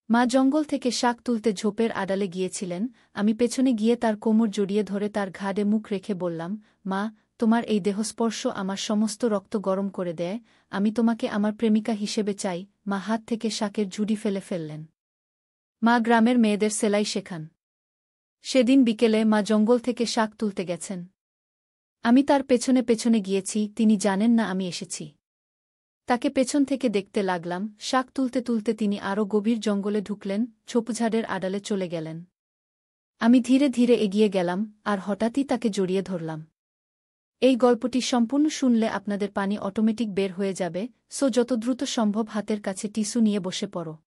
মা জঙ্গল থেকে শাক তুলতে ঝোপের আড়ালে গিয়েছিলেন। আমি পেছনে গিয়ে তার কোমর জড়িয়ে ধরে তার ঘাড়ে মুখ রেখে বললাম, মা, তোমার এই দেহস্পর্শ আমার সমস্ত রক্ত গরম করে দেয়। আমি তোমাকে আমার প্রেমিকা হিসেবে চাই। মা হাত থেকে শাকের ঝুড়ি ফেলে ফেললেন। মা গ্রামের মেয়েদের সেলাই শেখান। সেদিন বিকেলে মা জঙ্গল থেকে শাক তুলতে গেছেন। আমি তার পেছনে পেছনে গিয়েছি, তিনি জানেন না আমি এসেছি। তাকে পেছন থেকে দেখতে লাগলাম। শাক তুলতে তুলতে তিনি আরও গভীর জঙ্গলে ঢুকলেন, ঝোপঝাড়ের আড়ালে চলে গেলেন। আমি ধীরে ধীরে এগিয়ে গেলাম, আর হঠাৎই তাকে জড়িয়ে ধরলাম। এই গল্পটি সম্পূর্ণ শুনলে আপনাদের পানি অটোমেটিক বের হয়ে যাবে, সো যত দ্রুত সম্ভব হাতের কাছে টিস্যু নিয়ে বসে পড়ো।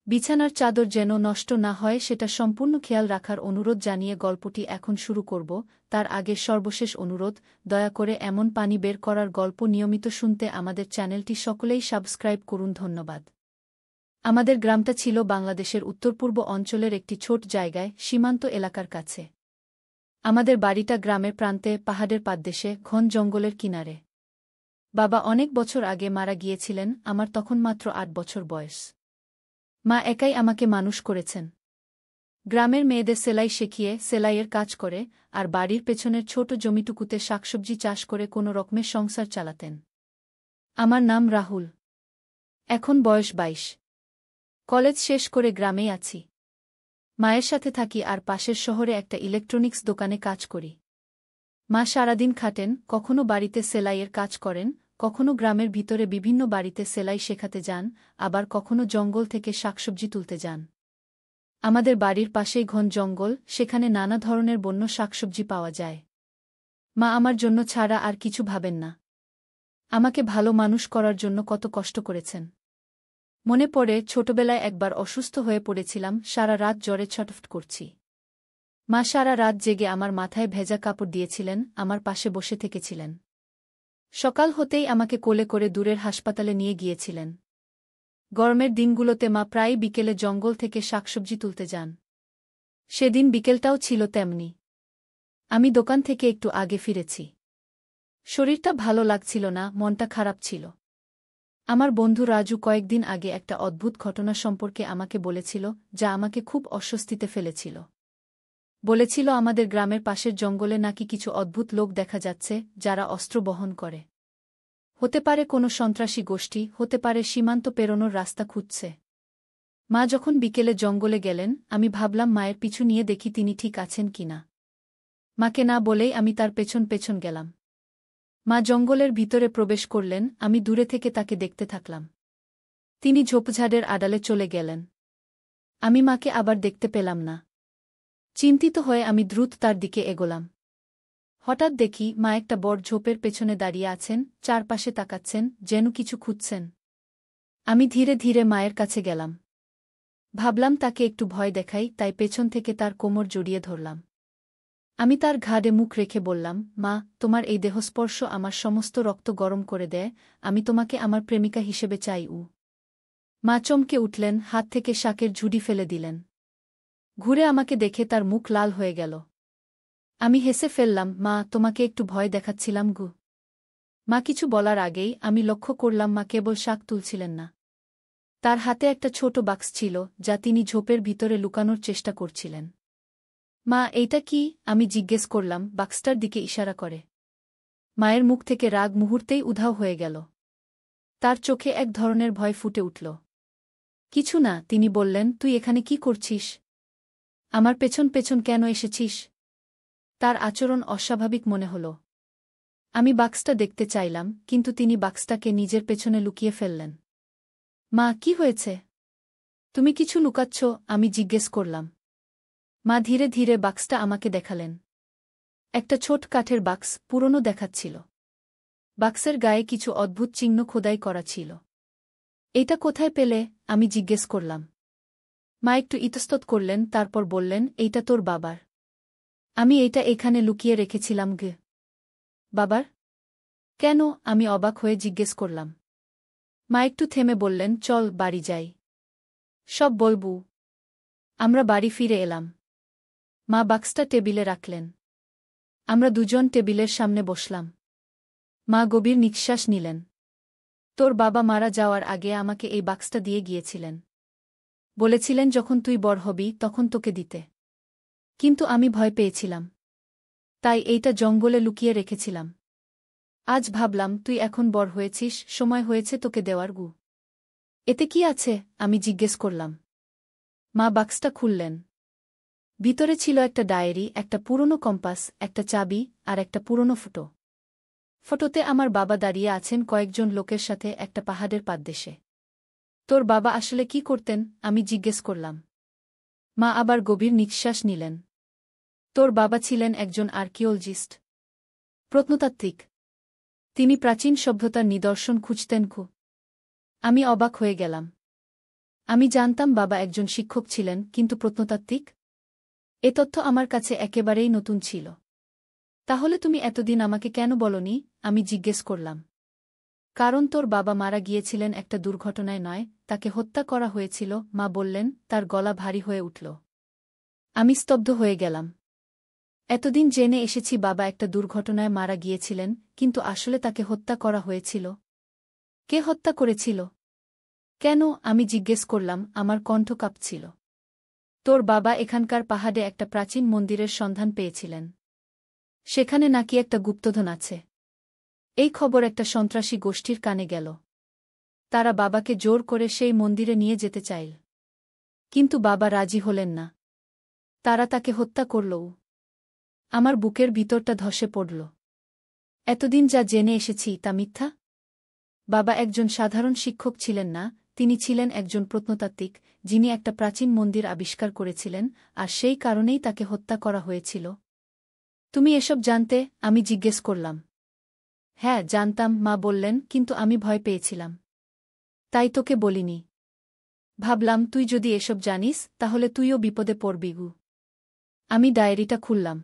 বিছানার চাদর যেন নষ্ট না হয় সেটা সম্পূর্ণ খেয়াল রাখার অনুরোধ জানিয়ে গল্পটি এখন শুরু করব। তার আগে সর্বশেষ অনুরোধ, দয়া করে এমন পানি বের করার গল্প নিয়মিত শুনতে আমাদের চ্যানেলটি সকলেই সাবস্ক্রাইব করুন। ধন্যবাদ। আমাদের গ্রামটা ছিল বাংলাদেশের উত্তর-পূর্ব অঞ্চলের একটি ছোট জায়গায়, সীমান্ত এলাকার কাছে। আমাদের বাড়িটা গ্রামের প্রান্তে, পাহাড়ের পাদদেশে, ঘন জঙ্গলের কিনারে। বাবা অনেক বছর আগে মারা গিয়েছিলেন, আমার তখন মাত্র ৮ বছর বয়স। মা একাই আমাকে মানুষ করেছেন। গ্রামের মেয়েদের সেলাই শিখিয়ে সেলাইয়ের কাজ করে, আর বাড়ির পেছনের ছোট জমিটুকুতে শাকসবজি চাষ করে কোনো রকমের সংসার চালাতেন। আমার নাম রাহুল। এখন বয়স ২২। কলেজ শেষ করে গ্রামেই আছি। মায়ের সাথে থাকি আর পাশের শহরে একটা ইলেকট্রনিক্স দোকানে কাজ করি। মা সারাদিন খাটেন, কখনো বাড়িতে সেলাইয়ের কাজ করেন, কখনো গ্রামের ভিতরে বিভিন্ন বাড়িতে সেলাই শেখাতে যান, আবার কখনো জঙ্গল থেকে শাকসবজি তুলতে যান। আমাদের বাড়ির পাশেই ঘন জঙ্গল, সেখানে নানা ধরনের বন্য শাকসবজি পাওয়া যায়। মা আমার জন্য ছাড়া আর কিছু ভাবেন না। আমাকে ভালো মানুষ করার জন্য কত কষ্ট করেছেন। মনে পড়ে ছোটবেলায় একবার অসুস্থ হয়ে পড়েছিলাম, সারা রাত জ্বরে ছটফট করছি। মা সারা রাত জেগে আমার মাথায় ভেজা কাপড় দিয়েছিলেন, আমার পাশে বসে থেকেছিলেন। সকাল হতেই আমাকে কোলে করে দূরের হাসপাতালে নিয়ে গিয়েছিলেন। গরমের দিনগুলোতে মা প্রায়ই বিকেলে জঙ্গল থেকে শাকসবজি তুলতে যান। সেদিন বিকেলটাও ছিল তেমনি। আমি দোকান থেকে একটু আগে ফিরেছি। শরীরটা ভালো লাগছিল না, মনটা খারাপ ছিল। আমার বন্ধু রাজু কয়েকদিন আগে একটা অদ্ভুত ঘটনা সম্পর্কে আমাকে বলেছিল, যা আমাকে খুব অস্বস্তিতে ফেলেছিল। বলেছিল আমাদের গ্রামের পাশের জঙ্গলে নাকি কিছু অদ্ভুত লোক দেখা যাচ্ছে, যারা অস্ত্র বহন করে। হতে পারে কোনো সন্ত্রাসী গোষ্ঠী, হতে পারে সীমান্ত পেরোনোর রাস্তা খুঁজছে। মা যখন বিকেলে জঙ্গলে গেলেন, আমি ভাবলাম মায়ের পিছু নিয়ে দেখি তিনি ঠিক আছেন কিনা। মাকে না বলেই আমি তার পেছন পেছন গেলাম। মা জঙ্গলের ভিতরে প্রবেশ করলেন, আমি দূরে থেকে তাকে দেখতে থাকলাম। তিনি ঝোপঝাড়ের আড়ালে চলে গেলেন। আমি মাকে আবার দেখতে পেলাম না। চিন্তিত হয়ে আমি দ্রুত তার দিকে এগোলাম। হঠাৎ দেখি মা একটা বড় ঝোপের পেছনে দাঁড়িয়ে আছেন, চারপাশে তাকাচ্ছেন, যেন কিছু খুঁজছেন। আমি ধীরে ধীরে মায়ের কাছে গেলাম। ভাবলাম তাকে একটু ভয় দেখাই, তাই পেছন থেকে তার কোমর জড়িয়ে ধরলাম। আমি তার ঘাড়ে মুখ রেখে বললাম, মা, তোমার এই দেহস্পর্শ আমার সমস্ত রক্ত গরম করে দেয়। আমি তোমাকে আমার প্রেমিকা হিসেবে চাই। মা চমকে উঠলেন, হাত থেকে শাকের ঝুড়ি ফেলে দিলেন। ঘুরে আমাকে দেখে তার মুখ লাল হয়ে গেল। আমি হেসে ফেললাম, মা, তোমাকে একটু ভয় দেখাচ্ছিলাম গু। মা কিছু বলার আগেই আমি লক্ষ্য করলাম মা কেবল শাক তুলছিলেন না। তার হাতে একটা ছোট বাক্স ছিল, যা তিনি ঝোপের ভিতরে লুকানোর চেষ্টা করছিলেন। মা, এইটা কি? আমি জিজ্ঞেস করলাম, বাক্সটার দিকে ইশারা করে। মায়ের মুখ থেকে রাগ মুহূর্তেই উধাও হয়ে গেল। তার চোখে এক ধরনের ভয় ফুটে উঠল। কিছু না, তিনি বললেন, তুই এখানে কি করছিস? আমার পেছন পেছন কেন এসেছিস? তার আচরণ অস্বাভাবিক মনে হল। আমি বাক্সটা দেখতে চাইলাম, কিন্তু তিনি বাক্সটাকে নিজের পেছনে লুকিয়ে ফেললেন। মা, কি হয়েছে? তুমি কিছু লুকাচ্ছ? আমি জিজ্ঞেস করলাম। মা ধীরে ধীরে বাক্সটা আমাকে দেখালেন। একটা ছোট কাঠের বাক্স, পুরনো দেখাচ্ছিল। বাক্সের গায়ে কিছু অদ্ভুত চিহ্ন খোদাই করা ছিল। এটা কোথায় পেলে? আমি জিজ্ঞেস করলাম। মা একটু ইতস্তত করলেন, তারপর বললেন, এইটা তোর বাবার। আমি এইটা এখানে লুকিয়ে রেখেছিলাম। গে বাবার? কেন? আমি অবাক হয়ে জিজ্ঞেস করলাম। মা একটু থেমে বললেন, চল বাড়ি যাই, সব বলবো। আমরা বাড়ি ফিরে এলাম। মা বাক্সটা টেবিলে রাখলেন। আমরা দুজন টেবিলের সামনে বসলাম। মা গভীর নিঃশ্বাস নিলেন। তোর বাবা মারা যাওয়ার আগে আমাকে এই বাক্সটা দিয়ে গিয়েছিলেন। বলেছিলেন যখন তুই বড় হবি তখন তোকে দিতে। কিন্তু আমি ভয় পেয়েছিলাম। তাই এইটা জঙ্গলে লুকিয়ে রেখেছিলাম। আজ ভাবলাম তুই এখন বড় হয়েছিস, সময় হয়েছে তোকে দেওয়ার গু। এতে কি আছে? আমি জিজ্ঞেস করলাম। মা বাক্সটা খুললেন। ভিতরে ছিল একটা ডায়েরি, একটা পুরনো কম্পাস, একটা চাবি আর একটা পুরনো ফটো। ফটোতে আমার বাবা দাঁড়িয়ে আছেন কয়েকজন লোকের সাথে একটা পাহাড়ের পাদদেশে। তোর বাবা আসলে কি করতেন? আমি জিজ্ঞেস করলাম। মা আবার গভীর নিঃশ্বাস নিলেন। তোর বাবা ছিলেন একজন আর্কিওলজিস্ট, প্রত্নতাত্ত্বিক। তিনি প্রাচীন সভ্যতার নিদর্শন খুঁজতেন খুব। আমি অবাক হয়ে গেলাম। আমি জানতাম বাবা একজন শিক্ষক ছিলেন, কিন্তু প্রত্নতাত্ত্বিক? এ তথ্য আমার কাছে একেবারেই নতুন ছিল। তাহলে তুমি এতদিন আমাকে কেন বলনি? আমি জিজ্ঞেস করলাম। কারণ তোর বাবা মারা গিয়েছিলেন একটা দুর্ঘটনায় নয়, তাকে হত্যা করা হয়েছিল, মা বললেন। তার গলা ভারী হয়ে উঠল। আমি স্তব্ধ হয়ে গেলাম। এতদিন জেনে এসেছি বাবা একটা দুর্ঘটনায় মারা গিয়েছিলেন, কিন্তু আসলে তাকে হত্যা করা হয়েছিল। কে হত্যা করেছিল? কেন? আমি জিজ্ঞেস করলাম, আমার কণ্ঠ কাঁপছিল। তোর বাবা এখানকার পাহাড়ে একটা প্রাচীন মন্দিরের সন্ধান পেয়েছিলেন। সেখানে নাকি একটা গুপ্তধন আছে। এই খবর একটা সন্ত্রাসী গোষ্ঠীর কানে গেল। তারা বাবাকে জোর করে সেই মন্দিরে নিয়ে যেতে চাইল। কিন্তু বাবা রাজি হলেন না। তারা তাকে হত্যা করলও। আমার বুকের ভিতরটা ধসে পড়ল। এতদিন যা জেনে এসেছি তা মিথ্যা? বাবা একজন সাধারণ শিক্ষক ছিলেন না, তিনি ছিলেন একজন প্রত্নতাত্ত্বিক, যিনি একটা প্রাচীন মন্দির আবিষ্কার করেছিলেন, আর সেই কারণেই তাকে হত্যা করা হয়েছিল। তুমি এসব জানতে? আমি জিজ্ঞেস করলাম। হ্যাঁ, জানতাম, মা বললেন, কিন্তু আমি ভয় পেয়েছিলাম। তাই তোকে বলিনি। ভাবলাম তুই যদি এসব জানিস তাহলে তুইও বিপদে পড়বি গু। আমি ডায়েরিটা খুললাম।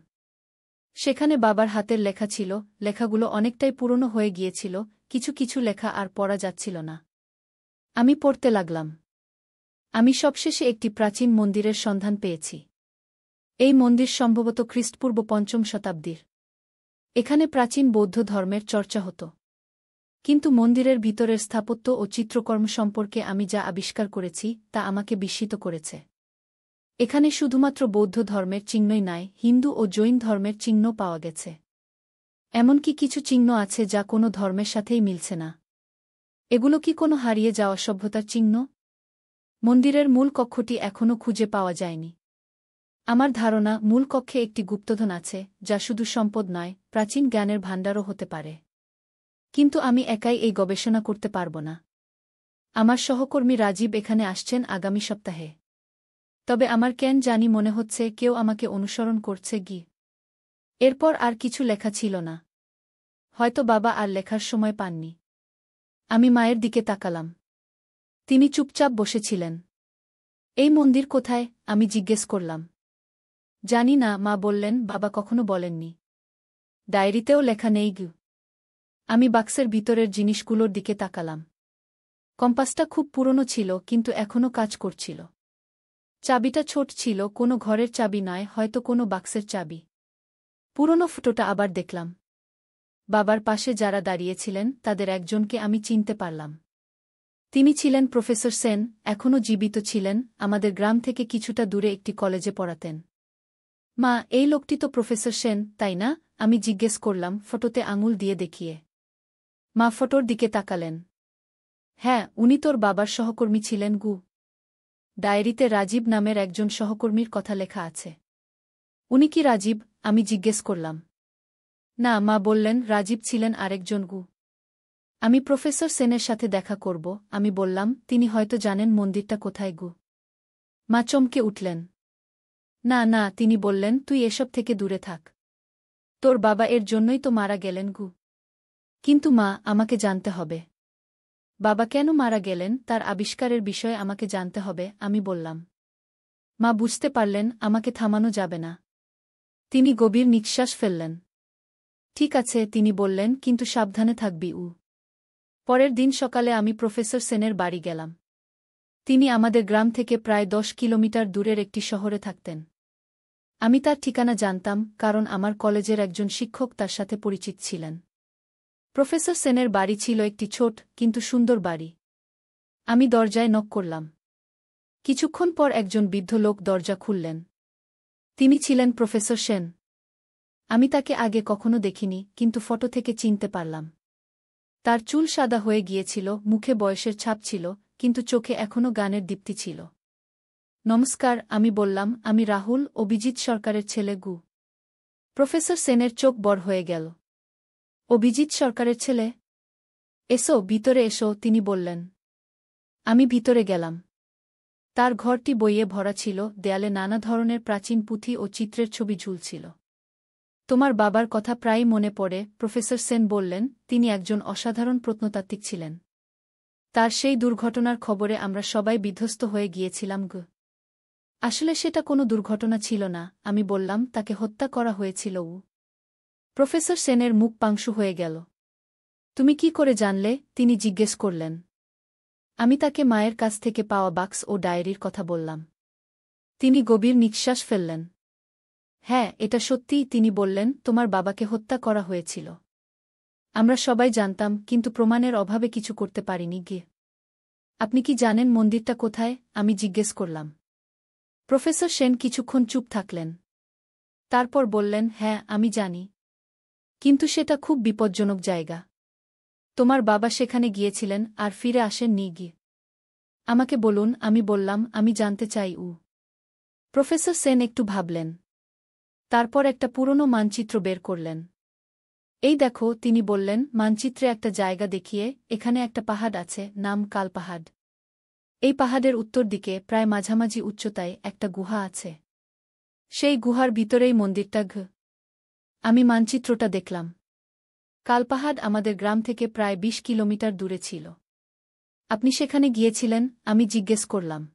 সেখানে বাবার হাতের লেখা ছিল। লেখাগুলো অনেকটাই পুরনো হয়ে গিয়েছিল, কিছু কিছু লেখা আর পড়া যাচ্ছিল না। আমি পড়তে লাগলাম। আমি সবশেষে একটি প্রাচীন মন্দিরের সন্ধান পেয়েছি। এই মন্দির সম্ভবত খ্রিস্টপূর্ব ৫ম শতাব্দীর। এখানে প্রাচীন বৌদ্ধ ধর্মের চর্চা হতো। কিন্তু মন্দিরের ভিতরের স্থাপত্য ও চিত্রকর্ম সম্পর্কে আমি যা আবিষ্কার করেছি তা আমাকে বিস্মিত করেছে। এখানে শুধুমাত্র বৌদ্ধ ধর্মের চিহ্নই নয়, হিন্দু ও জৈন ধর্মের চিহ্ন পাওয়া গেছে। এমনকি কিছু চিহ্ন আছে যা কোনো ধর্মের সাথেই মিলছে না। এগুলো কি কোনো হারিয়ে যাওয়া সভ্যতার চিহ্ন? মন্দিরের মূল কক্ষটি এখনও খুঁজে পাওয়া যায়নি। আমার ধারণা মূল কক্ষে একটি গুপ্তধন আছে, যা শুধু সম্পদ নয়, প্রাচীন জ্ঞানের ভাণ্ডারও হতে পারে। কিন্তু আমি একাই এই গবেষণা করতে পারব না। আমার সহকর্মী রাজীব এখানে আসছেন আগামী সপ্তাহে। তবে আমার কেন জানি মনে হচ্ছে কেউ আমাকে অনুসরণ করছে গি। এরপর আর কিছু লেখা ছিল না। হয়তো বাবা আর লেখার সময় পাননি। আমি মায়ের দিকে তাকালাম। তিনি চুপচাপ বসেছিলেন। এই মন্দির কোথায়? আমি জিজ্ঞেস করলাম। জানি না, মা বললেন, বাবা কখনো বলেননি। ডায়েরিতেও লেখা নেই গু। আমি বাক্সের ভিতরের জিনিসগুলোর দিকে তাকালাম। কম্পাসটা খুব পুরনো ছিল, কিন্তু এখনও কাজ করছিল। চাবিটা ছোট ছিল, কোনো ঘরের চাবি নয়, হয়তো কোনো বাক্সের চাবি। পুরনো ফটোটা আবার দেখলাম। বাবার পাশে যারা দাঁড়িয়েছিলেন তাদের একজনকে আমি চিনতে পারলাম। তিনি ছিলেন প্রফেসর সেন, এখনও জীবিত ছিলেন, আমাদের গ্রাম থেকে কিছুটা দূরে একটি কলেজে পড়াতেন। মা, এই লোকটি তো প্রফেসর সেন, তাই না? আমি জিজ্ঞেস করলাম ফটোতে আঙুল দিয়ে দেখিয়ে। মা ফটোর দিকে তাকালেন। হ্যাঁ, উনি তোর বাবার সহকর্মী ছিলেন গু। ডায়েরিতে রাজীব নামের একজন সহকর্মীর কথা লেখা আছে। উনি কি রাজীব? আমি জিজ্ঞেস করলাম। না, মা বললেন, রাজীব ছিলেন আরেকজন গু। আমি প্রফেসর সেনের সাথে দেখা করব, আমি বললাম, তিনি হয়তো জানেন মন্দিরটা কোথায় গু। মা চমকে উঠলেন। না না, তিনি বললেন, তুই এসব থেকে দূরে থাক। তোর বাবা এর জন্যই তো মারা গেলেন গু। কিন্তু মা, আমাকে জানতে হবে। বাবা কেন মারা গেলেন তার আবিষ্কারের বিষয়ে আমাকে জানতে হবে, আমি বললাম। মা বুঝতে পারলেন আমাকে থামানো যাবে না। তিনি গভীর নিঃশ্বাস ফেললেন। ঠিক আছে, তিনি বললেন, কিন্তু সাবধানে থাকবি উ। পরের দিন সকালে আমি প্রফেসর সেনের বাড়ি গেলাম। তিনি আমাদের গ্রাম থেকে প্রায় ১০ কিলোমিটার দূরের একটি শহরে থাকতেন। আমি তার ঠিকানা জানতাম, কারণ আমার কলেজের একজন শিক্ষক তার সাথে পরিচিত ছিলেন। প্রফেসর সেনের বাড়ি ছিল একটি ছোট কিন্তু সুন্দর বাড়ি। আমি দরজায় নক করলাম। কিছুক্ষণ পর একজন বৃদ্ধ লোক দরজা খুললেন। তিনি ছিলেন প্রফেসর সেন। আমি তাকে আগে কখনো দেখিনি, কিন্তু ফটো থেকে চিনতে পারলাম। তার চুল সাদা হয়ে গিয়েছিল, মুখে বয়সের ছাপ ছিল, কিন্তু চোখে এখনও গানের দীপ্তি ছিল। নমস্কার, আমি বললাম, আমি রাহুল, অভিজিৎ সরকারের ছেলে গু। প্রফেসর সেনের চোখ বড় হয়ে গেল। অভিজিৎ সরকারের ছেলে? এসো, ভিতরে এসো, তিনি বললেন। আমি ভিতরে গেলাম। তার ঘরটি বইয়ে ভরা ছিল, দেয়ালে নানা ধরনের প্রাচীন পুঁথি ও চিত্রের ছবি ঝুলছিল। তোমার বাবার কথা প্রায়ই মনে পড়ে, প্রফেসর সেন বললেন। তিনি একজন অসাধারণ প্রত্নতাত্ত্বিক ছিলেন। তার সেই দুর্ঘটনার খবরে আমরা সবাই বিধ্বস্ত হয়ে গিয়েছিলাম গো। আসলে সেটা কোনো দুর্ঘটনা ছিল না, আমি বললাম, তাকে হত্যা করা হয়েছিল। প্রফেসর সেনের মুখ পাংশু হয়ে গেল। তুমি কি করে জানলে? তিনি জিজ্ঞেস করলেন। আমি তাকে মায়ের কাছ থেকে পাওয়া বাক্স ও ডায়েরির কথা বললাম। তিনি গভীর নিঃশ্বাস ফেললেন। হ্যাঁ, এটা সত্যিই, তিনি বললেন, তোমার বাবাকে হত্যা করা হয়েছিল। আমরা সবাই জানতাম, কিন্তু প্রমাণের অভাবে কিছু করতে পারিনি গিয়ে। আপনি কি জানেন মন্দিরটা কোথায়? আমি জিজ্ঞেস করলাম। প্রফেসর সেন কিছুক্ষণ চুপ থাকলেন। তারপর বললেন, হ্যাঁ, আমি জানি। কিন্তু সেটা খুব বিপজ্জনক জায়গা। তোমার বাবা সেখানে গিয়েছিলেন আর ফিরে আসেননি গিয়ে। আমাকে বলুন, আমি বললাম, আমি জানতে চাই। প্রফেসর সেন একটু ভাবলেন। তারপর একটা পুরনো মানচিত্র বের করলেন। এই দেখো, তিনি বললেন, মানচিত্রে একটা জায়গা দেখিয়ে, এখানে একটা পাহাড় আছে, নাম কাল পাহাড়। এই পাহাড়ের উত্তর দিকে, প্রায় মাঝামাঝি উচ্চতায়, একটা গুহা আছে। সেই গুহার ভিতরেই মন্দিরটা আমি মানচিত্রটা দেখলাম। কালপাহাড় আমাদের গ্রাম থেকে প্রায় ২০ কিলোমিটার দূরে ছিল। আপনি সেখানে গিয়েছিলেন? আমি জিজ্ঞেস করলাম।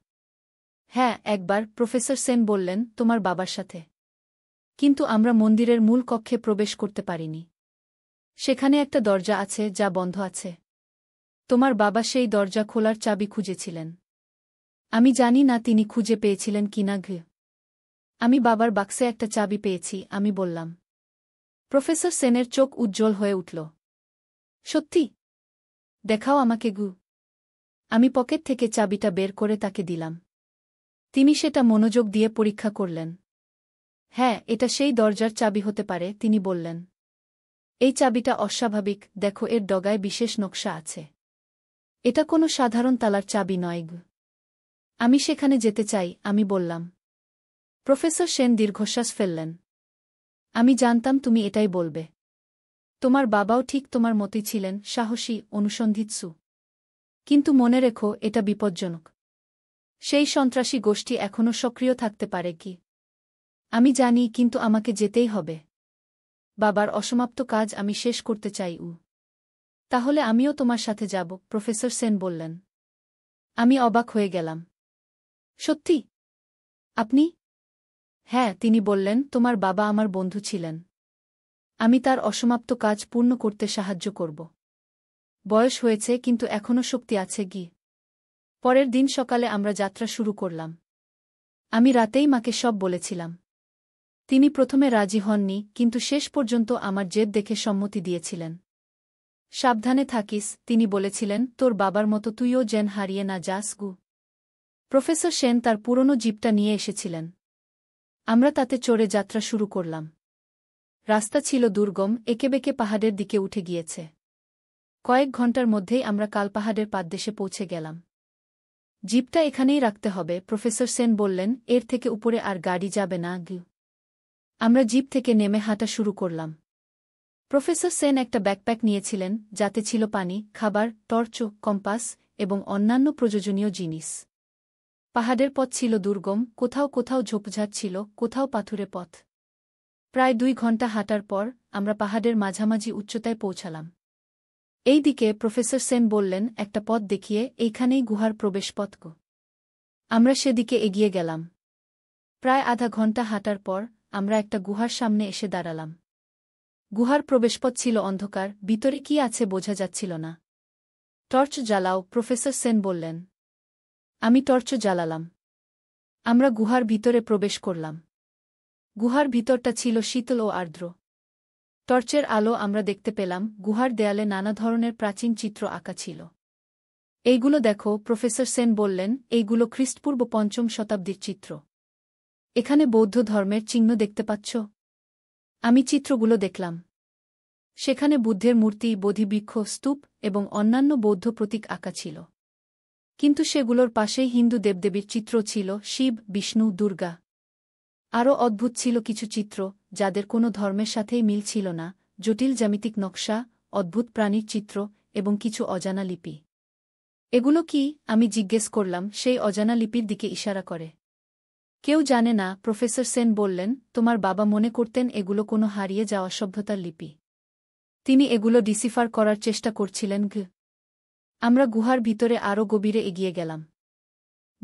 হ্যাঁ, একবার, প্রফেসর সেন বললেন, তোমার বাবার সাথে। কিন্তু আমরা মন্দিরের মূল কক্ষে প্রবেশ করতে পারিনি। সেখানে একটা দরজা আছে, যা বন্ধ আছে। তোমার বাবা সেই দরজা খোলার চাবি খুঁজেছিলেন। আমি জানি না তিনি খুঁজে পেয়েছিলেন কিনা। আমি বাবার বাক্সে একটা চাবি পেয়েছি, আমি বললাম। প্রফেসর সেনের চোখ উজ্জ্বল হয়ে উঠল। সত্যি? দেখাও আমাকে আমি পকেট থেকে চাবিটা বের করে তাকে দিলাম। তিনি সেটা মনোযোগ দিয়ে পরীক্ষা করলেন। হ্যাঁ, এটা সেই দরজার চাবি হতে পারে, তিনি বললেন। এই চাবিটা অস্বাভাবিক, দেখো, এর ডগায় বিশেষ নকশা আছে। এটা কোনো সাধারণ তালার চাবি নয়। আমি সেখানে যেতে চাই, আমি বললাম। প্রফেসর সেন দীর্ঘশ্বাস ফেললেন। আমি জানতাম তুমি এটাই বলবে। তোমার বাবাও ঠিক তোমার মতোই ছিলেন, সাহসী, অনুসন্ধিৎসু। কিন্তু মনে রেখো, এটা বিপজ্জনক। সেই সন্ত্রাসী গোষ্ঠী এখনও সক্রিয় থাকতে পারে কি? আমি জানি, কিন্তু আমাকে যেতেই হবে। বাবার অসমাপ্ত কাজ আমি শেষ করতে চাই। তাহলে আমিও তোমার সাথে যাব, প্রফেসর সেন বললেন। আমি অবাক হয়ে গেলাম। সত্যি? আপনি? হ্যাঁ, তিনি বললেন, তোমার বাবা আমার বন্ধু ছিলেন। আমি তার অসমাপ্ত কাজ পূর্ণ করতে সাহায্য করব। বয়স হয়েছে, কিন্তু এখনও শক্তি আছে পরের দিন সকালে আমরা যাত্রা শুরু করলাম। আমি রাতেই মাকে সব বলেছিলাম। তিনি প্রথমে রাজি হননি, কিন্তু শেষ পর্যন্ত আমার জেদ দেখে সম্মতি দিয়েছিলেন। সাবধানে থাকিস, তিনি বলেছিলেন, তোর বাবার মতো তুইও যেন হারিয়ে না যাস। প্রফেসর সেন তার পুরনো জিপটা নিয়ে এসেছিলেন। আমরা তাতে চড়ে যাত্রা শুরু করলাম। রাস্তা ছিল দুর্গম, এঁকেবেঁকে পাহাড়ের দিকে উঠে গিয়েছে। কয়েক ঘণ্টার মধ্যেই আমরা কালপাহাড়ের পাদদেশে পৌঁছে গেলাম। জিপটা এখানেই রাখতে হবে, প্রফেসর সেন বললেন, এর থেকে উপরে আর গাড়ি যাবে না। আমরা জিপ থেকে নেমে হাঁটা শুরু করলাম। প্রফেসর সেন একটা ব্যাকপ্যাক নিয়েছিলেন, যাতে ছিল পানি, খাবার, টর্চ, কম্পাস এবং অন্যান্য প্রয়োজনীয় জিনিস। পাহাড়ের পথ ছিল দুর্গম, কোথাও কোথাও ঝোপঝাড় ছিল, কোথাও পাথুরে পথ। প্রায় ২ ঘণ্টা হাঁটার পর আমরা পাহাড়ের মাঝামাঝি উচ্চতায় পৌঁছালাম। এই দিকে, প্রফেসর সেন বললেন, একটা পথ দেখিয়ে, এইখানেই গুহার প্রবেশপথ। আমরা সেদিকে এগিয়ে গেলাম। প্রায় আধা ঘণ্টা হাঁটার পর আমরা একটা গুহার সামনে এসে দাঁড়ালাম। গুহার প্রবেশপথ ছিল অন্ধকার, ভিতরে কি আছে বোঝা যাচ্ছিল না। টর্চ জ্বালাও, প্রফেসর সেন বললেন। আমি টর্চ জ্বালালাম। আমরা গুহার ভিতরে প্রবেশ করলাম। গুহার ভিতরটা ছিল শীতল ও আর্দ্র। টর্চের আলো আমরা দেখতে পেলাম, গুহার দেয়ালে নানা ধরনের প্রাচীন চিত্র আঁকা ছিল। এইগুলো দেখো, প্রফেসর সেন বললেন, এইগুলো খ্রিস্টপূর্ব ৫ম শতাব্দীর চিত্র। এখানে বৌদ্ধ ধর্মের চিহ্ন দেখতে পাচ্ছ? আমি চিত্রগুলো দেখলাম। সেখানে বুদ্ধের মূর্তি, বোধিবৃক্ষ, স্তূপ এবং অন্যান্য বৌদ্ধ প্রতীক আঁকা ছিল। কিন্তু সেগুলোর পাশেই হিন্দু দেবদেবীর চিত্র ছিল, শিব, বিষ্ণু, দুর্গা। আরও অদ্ভুত ছিল কিছু চিত্র, যাদের কোনো ধর্মের সাথেই মিল ছিল না, জটিল জ্যামিতিক নকশা, অদ্ভুত প্রাণীর চিত্র এবং কিছু অজানা লিপি। এগুলো কি? আমি জিজ্ঞেস করলাম, সেই অজানা লিপির দিকে ইশারা করে। কেউ জানে না, প্রফেসর সেন বললেন, তোমার বাবা মনে করতেন এগুলো কোনো হারিয়ে যাওয়া সভ্যতার লিপি। তিনি এগুলো ডিসিফার করার চেষ্টা করছিলেন। আমরা গুহার ভিতরে আরও গভীরে এগিয়ে গেলাম।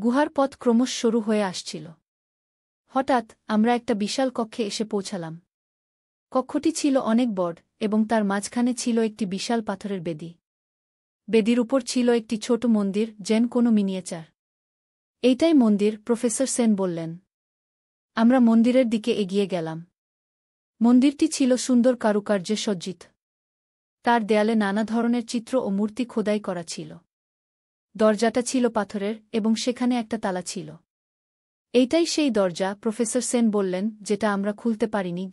গুহার পথ ক্রমশ সরু হয়ে আসছিল। হঠাৎ আমরা একটা বিশাল কক্ষে এসে পৌঁছালাম। কক্ষটি ছিল অনেক বড় এবং তার মাঝখানে ছিল একটি বিশাল পাথরের বেদি। বেদির উপর ছিল একটি ছোট মন্দির, যেন কোনো মিনিয়েচার। এইটাই মন্দির, প্রফেসর সেন বললেন। আমরা মন্দিরের দিকে এগিয়ে গেলাম। মন্দিরটি ছিল সুন্দর কারুকার্যে সজ্জিত। তার দেয়ালে নানা ধরনের চিত্র ও মূর্তি খোদাই করা ছিল। দরজাটা ছিল পাথরের এবং সেখানে একটা তালা ছিল। এইটাই সেই দরজা, প্রফেসর সেন বললেন, যেটা আমরা খুলতে পারিনি।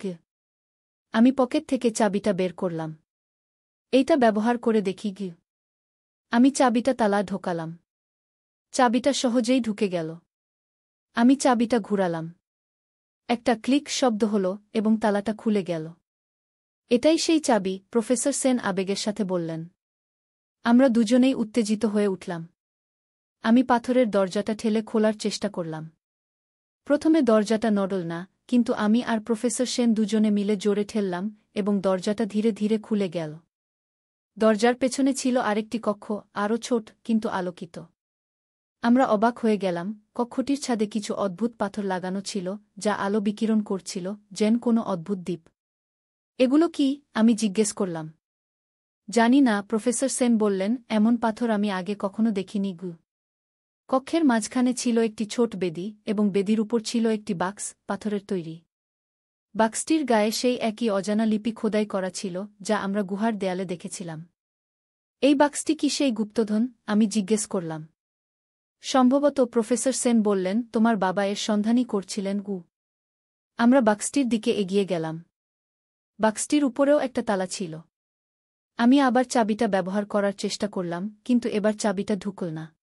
আমি পকেট থেকে চাবিটা বের করলাম। এইটা ব্যবহার করে দেখি। আমি চাবিটা তালায় ঢোকালাম। চাবিটা সহজেই ঢুকে গেল। আমি চাবিটা ঘুরালাম। একটা ক্লিক শব্দ হল এবং তালাটা খুলে গেল। এটাই সেই চাবি, প্রফেসর সেন আবেগের সাথে বললেন। আমরা দুজনেই উত্তেজিত হয়ে উঠলাম। আমি পাথরের দরজাটা ঠেলে খোলার চেষ্টা করলাম। প্রথমে দরজাটা নড়ল না, কিন্তু আমি আর প্রফেসর সেন দুজনে মিলে জোরে ঠেললাম এবং দরজাটা ধীরে ধীরে খুলে গেল। দরজার পেছনে ছিল আরেকটি কক্ষ, আরও ছোট কিন্তু আলোকিত। আমরা অবাক হয়ে গেলাম। কক্ষটির ছাদে কিছু অদ্ভুত পাথর লাগানো ছিল, যা আলো বিকিরণ করছিল, যেন কোনো অদ্ভুত দ্বীপ। এগুলো কি? আমি জিজ্ঞেস করলাম। জানি না, প্রফেসর সেন বললেন, এমন পাথর আমি আগে কখনো দেখিনি। কক্ষের মাঝখানে ছিল একটি ছোট বেদি এবং বেদির উপর ছিল একটি বাক্স, পাথরের তৈরি। বাক্সটির গায়ে সেই একই অজানা লিপি খোদাই করা ছিল, যা আমরা গুহার দেয়ালে দেখেছিলাম। এই বাক্সটি কি সেই গুপ্তধন? আমি জিজ্ঞেস করলাম। সম্ভবত, প্রফেসর সেন বললেন, তোমার বাবা এর সন্ধানই করছিলেন। আমরা বাক্সটির দিকে এগিয়ে গেলাম। বাক্সটির উপরেও একটা তালা ছিল। আমি আবার চাবিটা ব্যবহার করার চেষ্টা করলাম, কিন্তু এবার চাবিটা ঢুকল না।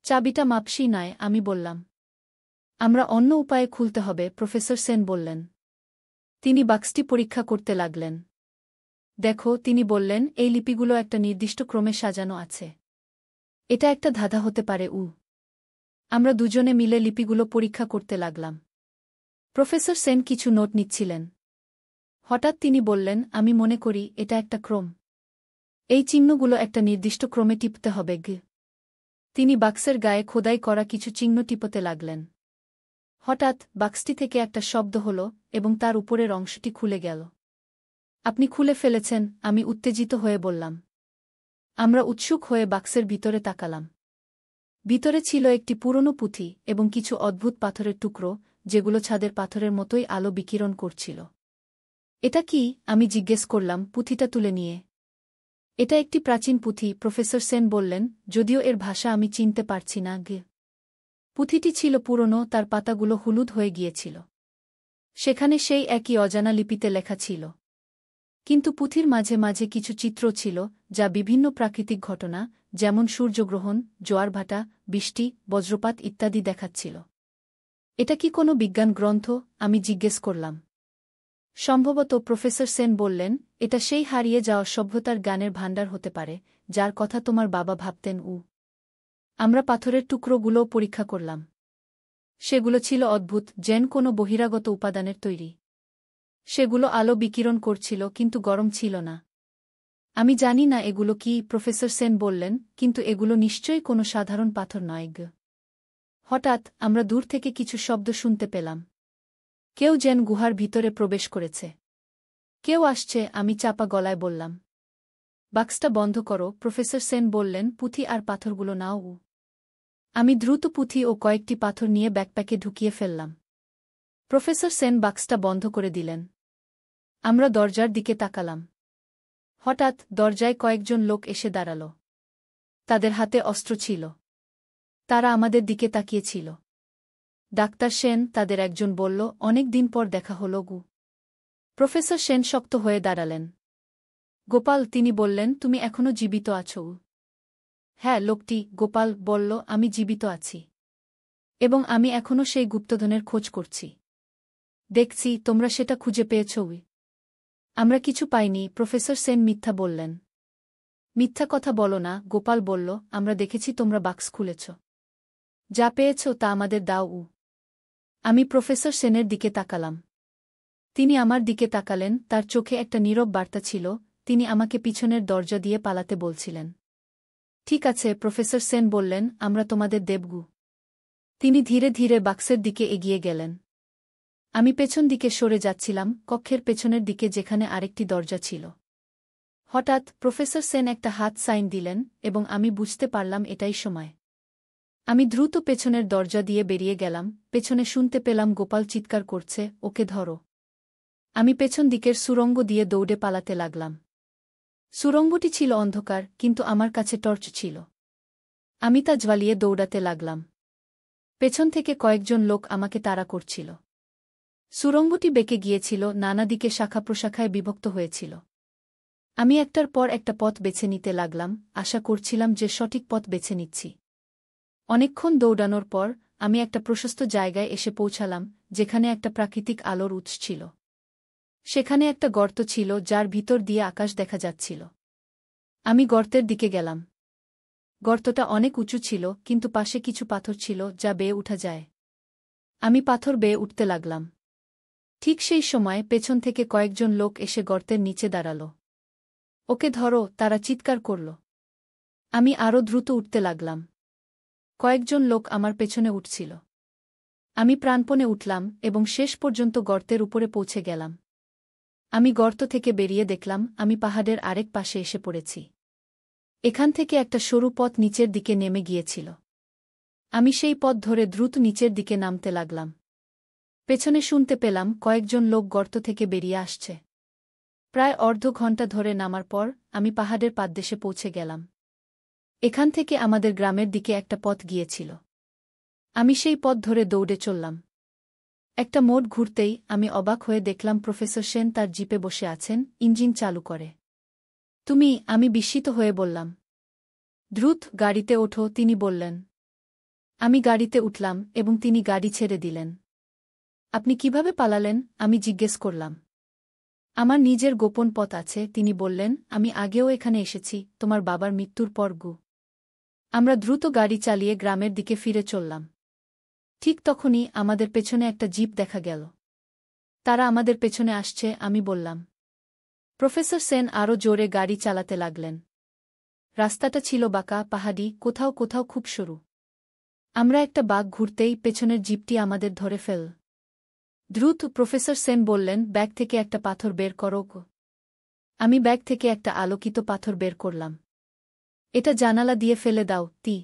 চাবিটা মাপসই নয়, আমি বললাম। আমরা অন্য উপায়ে খুলতে হবে, প্রফেসর সেন বললেন। তিনি বাক্সটি পরীক্ষা করতে লাগলেন। দেখো, তিনি বললেন, এই লিপিগুলো একটা নির্দিষ্ট ক্রমে সাজানো আছে। এটা একটা ধাঁধা হতে পারে। আমরা দুজনে মিলে লিপিগুলো পরীক্ষা করতে লাগলাম। প্রফেসর সেন কিছু নোট নিচ্ছিলেন। হঠাৎ তিনি বললেন, আমি মনে করি এটা একটা ক্রম। এই চিহ্নগুলো একটা নির্দিষ্ট ক্রমে টিপতে হবে। তিনি বাক্সের গায়ে খোদাই করা কিছু চিহ্ন টিপতে লাগলেন। হঠাৎ বাক্সটি থেকে একটা শব্দ হল এবং তার উপরের অংশটি খুলে গেল। আপনি খুলে ফেলেছেন, আমি উত্তেজিত হয়ে বললাম। আমরা উৎসুক হয়ে বাক্সের ভিতরে তাকালাম। ভিতরে ছিল একটি পুরনো পুঁথি এবং কিছু অদ্ভুত পাথরের টুকরো, যেগুলো ছাদের পাথরের মতোই আলো বিকিরণ করছিল। এটা কি? আমি জিজ্ঞেস করলাম, পুঁথিটা তুলে নিয়ে। এটা একটি প্রাচীন পুঁথি, প্রফেসর সেন বললেন, যদিও এর ভাষা আমি চিনতে পারছি না। পুঁথিটি ছিল পুরনো, তার পাতাগুলো হলুদ হয়ে গিয়েছিল। সেখানে সেই একই অজানা লিপিতে লেখা ছিল। কিন্তু পুঁথির মাঝে মাঝে কিছু চিত্র ছিল, যা বিভিন্ন প্রাকৃতিক ঘটনা, যেমন সূর্যগ্রহণ, জোয়ারভাটা, বৃষ্টি, বজ্রপাত ইত্যাদি দেখাচ্ছিল। এটা কি কোনো বিজ্ঞান গ্রন্থ? আমি জিজ্ঞেস করলাম। সম্ভবত, প্রফেসর সেন বললেন, এটা সেই হারিয়ে যাওয়া সভ্যতার জ্ঞানের ভাণ্ডার হতে পারে, যার কথা তোমার বাবা ভাবতেন। আমরা পাথরের টুকরোগুলোও পরীক্ষা করলাম। সেগুলো ছিল অদ্ভুত, যেন কোনো বহিরাগত উপাদানের তৈরি। সেগুলো আলো বিকিরণ করছিল কিন্তু গরম ছিল না। আমি জানি না এগুলো কি, প্রফেসর সেন বললেন, কিন্তু এগুলো নিশ্চয়ই কোনো সাধারণ পাথর নয়। হঠাৎ আমরা দূর থেকে কিছু শব্দ শুনতে পেলাম। কেউ যেন গুহার ভিতরে প্রবেশ করেছে। কেউ আসছে, আমি চাপা গলায় বললাম। বাক্সটা বন্ধ করো, প্রফেসর সেন বললেন, পুঁথি আর পাথরগুলো নাও। আমি দ্রুত পুঁথি ও কয়েকটি পাথর নিয়ে ব্যাকপ্যাকে ঢুকিয়ে ফেললাম। প্রফেসর সেন বাক্সটা বন্ধ করে দিলেন। আমরা দরজার দিকে তাকালাম। হঠাৎ দরজায় কয়েকজন লোক এসে দাঁড়াল। তাদের হাতে অস্ত্র ছিল। তারা আমাদের দিকে তাকিয়েছিল। ডাক্তার সেন, তাদের একজন বলল, অনেক দিন পর দেখা হল গু। প্রফেসর সেন শক্ত হয়ে দাঁড়ালেন। গোপাল, তিনি বললেন, তুমি এখনো জীবিত আছো? হ্যাঁ, লোকটি, গোপাল বলল, আমি জীবিত আছি। এবং আমি এখনো সেই গুপ্তধনের খোঁজ করছি। দেখছি তোমরা সেটা খুঁজে পেয়েছ। আমরা কিছু পাইনি, প্রফেসর সেন মিথ্যা বললেন। মিথ্যা কথা বলো না, গোপাল বলল, আমরা দেখেছি তোমরা বাক্স খুলেছ। যা পেয়েছ তা আমাদের দাও। আমি প্রফেসর সেনের দিকে তাকালাম। তিনি আমার দিকে তাকালেন, তার চোখে একটা নীরব বার্তা ছিল, তিনি আমাকে পিছনের দরজা দিয়ে পালাতে বলছিলেন। ঠিক আছে, প্রফেসর সেন বললেন, আমরা তোমাদের দেবগু। তিনি ধীরে ধীরে বাক্সের দিকে এগিয়ে গেলেন। আমি পেছন দিকে সরে যাচ্ছিলাম, কক্ষের পেছনের দিকে, যেখানে আরেকটি দরজা ছিল। হঠাৎ প্রফেসর সেন একটা হাত সাইন দিলেন এবং আমি বুঝতে পারলাম এটাই সময়। আমি দ্রুত পেছনের দরজা দিয়ে বেরিয়ে গেলাম। পেছনে শুনতে পেলাম গোপাল চিৎকার করছে, ওকে ধরো। আমি পেছন দিকের সুড়ঙ্গ দিয়ে দৌড়ে পালাতে লাগলাম। সুড়ঙ্গটি ছিল অন্ধকার, কিন্তু আমার কাছে টর্চ ছিল। আমি তা জ্বালিয়ে দৌড়াতে লাগলাম। পেছন থেকে কয়েকজন লোক আমাকে তাড়া করছিল। সুড়ঙ্গটি বেঁকে গিয়েছিল, নানা দিকে শাখা প্রশাখায় বিভক্ত হয়েছিল। আমি একটার পর একটা পথ বেছে নিতে লাগলাম, আশা করছিলাম যে সঠিক পথ বেছে নিচ্ছি। অনেকক্ষণ দৌড়ানোর পর আমি একটা প্রশস্ত জায়গায় এসে পৌঁছালাম, যেখানে একটা প্রাকৃতিক আলোর উৎস ছিল। সেখানে একটা গর্ত ছিল, যার ভিতর দিয়ে আকাশ দেখা যাচ্ছিল। আমি গর্তের দিকে গেলাম। গর্তটা অনেক উঁচু ছিল, কিন্তু পাশে কিছু পাথর ছিল যা বেয়ে উঠা যায়। আমি পাথর বেয়ে উঠতে লাগলাম। ঠিক সেই সময় পেছন থেকে কয়েকজন লোক এসে গর্তের নিচে দাঁড়াল। ওকে ধরো, তারা চিৎকার করল। আমি আরও দ্রুত উঠতে লাগলাম। কয়েকজন লোক আমার পেছনে উঠছিল। আমি প্রাণপণে উঠলাম এবং শেষ পর্যন্ত গর্তের উপরে পৌঁছে গেলাম। আমি গর্ত থেকে বেরিয়ে দেখলাম আমি পাহাড়ের আরেক পাশে এসে পড়েছি। এখান থেকে একটা সরু পথ নিচের দিকে নেমে গিয়েছিল। আমি সেই পথ ধরে দ্রুত নিচের দিকে নামতে লাগলাম। পেছনে শুনতে পেলাম কয়েকজন লোক গর্ত থেকে বেরিয়ে আসছে। প্রায় অর্ধ ঘণ্টা ধরে নামার পর আমি পাহাড়ের পাদদেশে পৌঁছে গেলাম। এখান থেকে আমাদের গ্রামের দিকে একটা পথ গিয়েছিল। আমি সেই পথ ধরে দৌড়ে চললাম। একটা মোড় ঘুরতেই আমি অবাক হয়ে দেখলাম প্রফেসর সেন তার জিপে বসে আছেন, ইঞ্জিন চালু করে। তুমি? আমি বিস্মিত হয়ে বললাম। দ্রুত গাড়িতে ওঠো, তিনি বললেন। আমি গাড়িতে উঠলাম এবং তিনি গাড়ি ছেড়ে দিলেন। আপনি কিভাবে পালালেন? আমি জিজ্ঞেস করলাম। আমার নিজের গোপন পথ আছে, তিনি বললেন, আমি আগেও এখানে এসেছি, তোমার বাবার মৃত্যুর পর গু। আমরা দ্রুত গাড়ি চালিয়ে গ্রামের দিকে ফিরে চললাম। ঠিক তখনই আমাদের পেছনে একটা জিপ দেখা গেল। তারা আমাদের পেছনে আসছে, আমি বললাম। প্রফেসর সেন আরও জোরে গাড়ি চালাতে লাগলেন। রাস্তাটা ছিল বাঁকা, পাহাড়ি, কোথাও কোথাও খুব সরু। আমরা একটা বাঁক ঘুরতেই পেছনের জিপটি আমাদের ধরে ফেল। দ্রুত প্রফেসর সেন বললেন, ব্যাগ থেকে একটা পাথর বের করো। আমি ব্যাগ থেকে একটা আলোকিত পাথর বের করলাম। এটা জানালা দিয়ে ফেলে দাও, তি।